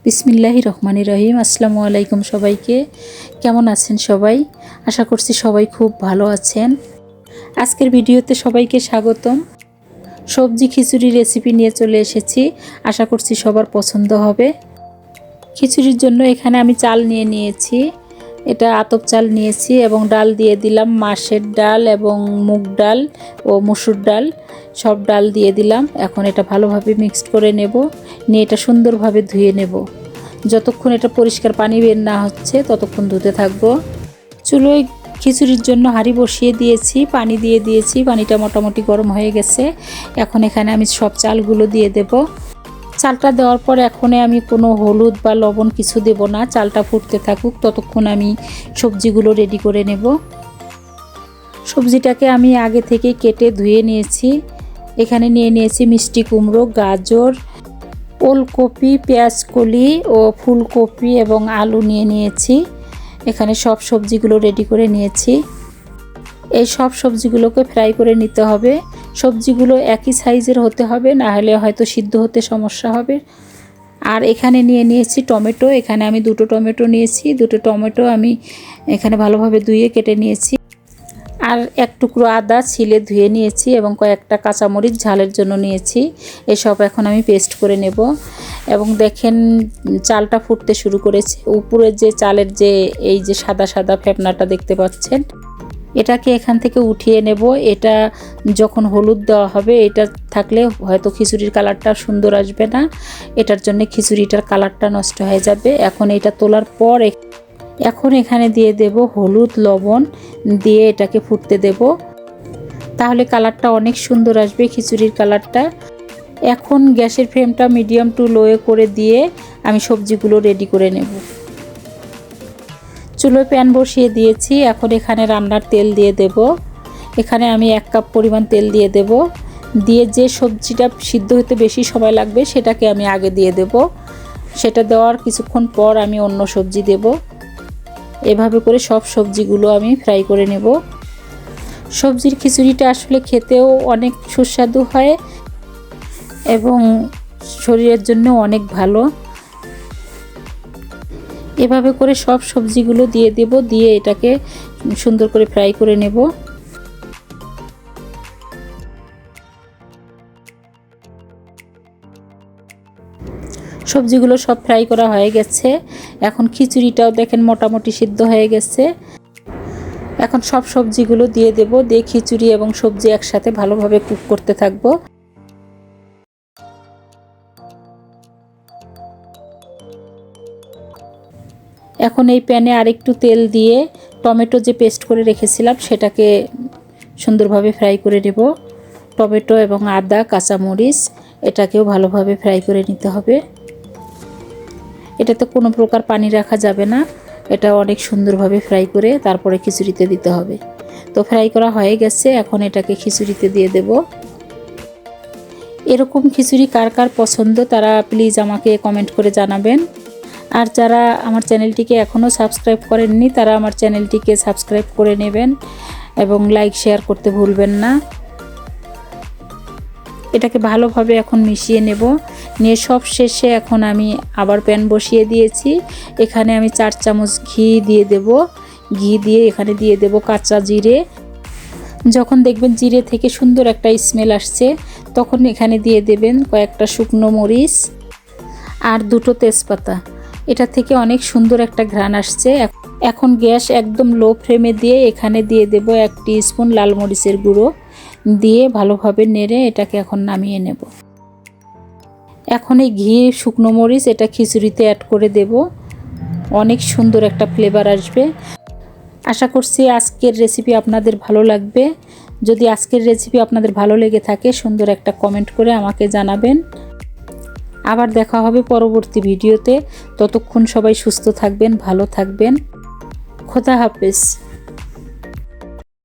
বিসমিল্লাহির রহমানির রহিম। আসসালামু আলাইকুম সবাইকে। কেমন আছেন সবাই? আশা করছি সবাই খুব ভালো আছেন। আজকের ভিডিওতে সবাইকে স্বাগতম। সবজি খিচুড়ি রেসিপি নিয়ে চলে এসেছি, আশা করছি সবার পছন্দ হবে। খিচুড়ির জন্য এখানে আমি চাল নিয়ে নিয়েছি, এটা আতপ চাল নিয়েছি এবং ডাল দিয়ে দিলাম মাসের ডাল এবং মুগ ডাল ও মসুর ডাল, সব ডাল দিয়ে দিলাম। এখন এটা ভালোভাবে মিক্সড করে নেব, নিয়ে এটা সুন্দরভাবে ধুয়ে নেব। যতক্ষণ এটা পরিষ্কার পানি বের না হচ্ছে ততক্ষণ ধুতে থাকবো। চুলোয় খিচুড়ির জন্য হাঁড়ি বসিয়ে দিয়েছি, পানি দিয়ে দিয়েছি, পানিটা মোটামুটি গরম হয়ে গেছে। এখন এখানে আমি সব চালগুলো দিয়ে দেব। চালটা দেওয়ার পর এখন আমি কোনো হলুদ বা লবণ কিছু দেব না, চালটা ফুটতে থাকুক, ততক্ষণ আমি সবজিগুলো রেডি করে নেব। সবজিটাকে আমি আগে থেকে কেটে ধুয়ে নিয়েছি। এখানে নিয়ে নিয়েছি মিষ্টি কুমড়ো, গাজর, ওলকপি, পেঁয়াজকলি ও ফুলকপি এবং আলু নিয়ে নিয়েছি। এখানে সব সবজিগুলো রেডি করে নিয়েছি। এই সব সবজিগুলোকে ফ্রাই করে নিতে হবে। সবজিগুলো একই সাইজের হতে হবে, না হলে হয়তো সিদ্ধ হতে সমস্যা হবে। আর এখানে নিয়ে নিয়েছি টমেটো, এখানে আমি দুটো টমেটো নিয়েছি। দুটো টমেটো আমি এখানে ভালোভাবে ধুয়ে কেটে নিয়েছি। আর এক টুকরো আদা ছিলে ধুয়ে নিয়েছি এবং কয়েকটা কাঁচামরিচ ঝালের জন্য নিয়েছি। এসব এখন আমি পেস্ট করে নেব। এবং দেখেন চালটা ফুটতে শুরু করেছে। উপরে যে চালের যে এই যে সাদা সাদা ফেপনাটা দেখতে পাচ্ছেন, এটাকে এখান থেকে উঠিয়ে নেব। এটা যখন হলুদ দেওয়া হবে, এটা থাকলে হয়তো খিচুড়ির কালারটা সুন্দর আসবে না, এটার জন্য খিচুড়িটার কালারটা নষ্ট হয়ে যাবে। এখন এটা তোলার পর এখন এখানে দিয়ে দেব হলুদ, লবণ দিয়ে এটাকে ফুটতে দেব, তাহলে কালারটা অনেক সুন্দর আসবে খিচুড়ির কালারটা। এখন গ্যাসের ফ্লেমটা মিডিয়াম টু লোয়ে করে দিয়ে আমি সবজিগুলো রেডি করে নেব। চুলোয় প্যান বসিয়ে দিয়েছি। এখন এখানে রান্নার তেল দিয়ে দেব। এখানে আমি 1 কাপ পরিমাণ তেল দিয়ে দেব। দিয়ে যে সবজিটা সিদ্ধ হতে বেশি সময় লাগবে সেটাকে আমি আগে দিয়ে দেব। সেটা দেওয়ার কিছুক্ষণ পর আমি অন্য সবজি দেব। এভাবে করে সব সবজিগুলো আমি ফ্রাই করে নেব। সবজির খিচুড়িটা আসলে খেতেও অনেক সুস্বাদু হয় এবং শরীরের জন্য অনেক ভালো। এভাবে করে সব সবজিগুলো দিয়ে দেব, দিয়ে এটাকে সুন্দর করে ফ্রাই করে নেব। সবজিগুলো সব ফ্রাই করা হয়ে গেছে। এখন খিচুড়িটাও দেখেন মোটামুটি সিদ্ধ হয়ে গেছে। এখন সব সবজিগুলো দিয়ে দেব, দিয়ে খিচুড়ি এবং সবজি একসাথে ভালোভাবে কুক করতে থাকবো। এখন এই প্যানে আরেকটু তেল দিয়ে টমেটো যে পেস্ট করে রেখেছিলাম সেটাকে সুন্দরভাবে ফ্রাই করে নেব। টমেটো এবং আদা, কাঁচামরিচ এটাকেও ভালোভাবে ফ্রাই করে নিতে হবে। এটাতে কোনো প্রকার পানি রাখা যাবে না, এটা অনেক সুন্দরভাবে ফ্রাই করে তারপরে খিচুড়িতে দিতে হবে। তো ফ্রাই করা হয়ে গেছে, এখন এটাকে খিচুড়িতে দিয়ে দেব। এরকম খিচুড়ি কার কার পছন্দ তারা প্লিজ আমাকে কমেন্ট করে জানাবেন। আর যারা আমার চ্যানেলটিকে এখনও সাবস্ক্রাইব করেননি তারা আমার চ্যানেলটিকে সাবস্ক্রাইব করে নেবেন এবং লাইক শেয়ার করতে ভুলবেন না। এটাকে ভালোভাবে এখন মিশিয়ে নেব। নিয়ে সব শেষে এখন আমি আবার প্যান বসিয়ে দিয়েছি। এখানে আমি 4 চামচ ঘি দিয়ে দেব। ঘি দিয়ে এখানে দিয়ে দেব কাঁচা জিরে। যখন দেখবেন জিরে থেকে সুন্দর একটা স্মেল আসছে তখন এখানে দিয়ে দেবেন কয়েকটা শুকনো মরিচ আর 2টো তেজপাতা। এটা থেকে অনেক সুন্দর একটা ঘ্রাণ আসছে। এখন গ্যাস একদম লো ফ্লেমে দিয়ে এখানে দিয়ে দেব 1 টিস্পুন লাল মরিচের গুঁড়ো, দিয়ে ভালোভাবে নেড়ে এটাকে এখন নামিয়ে নেব। এখন এই ঘি, শুকনো মরিচ এটা খিচুড়িতে অ্যাড করে দেব, অনেক সুন্দর একটা ফ্লেভার আসবে। আশা করছি আজকের রেসিপি আপনাদের ভালো লাগবে। যদি আজকের রেসিপি আপনাদের ভালো লেগে থাকে সুন্দর একটা কমেন্ট করে আমাকে জানাবেন। আবার দেখা হবে পরবর্তী ভিডিওতে। ততক্ষণ সবাই সুস্থ থাকবেন, ভালো থাকবেন। খোদা হাফেজ।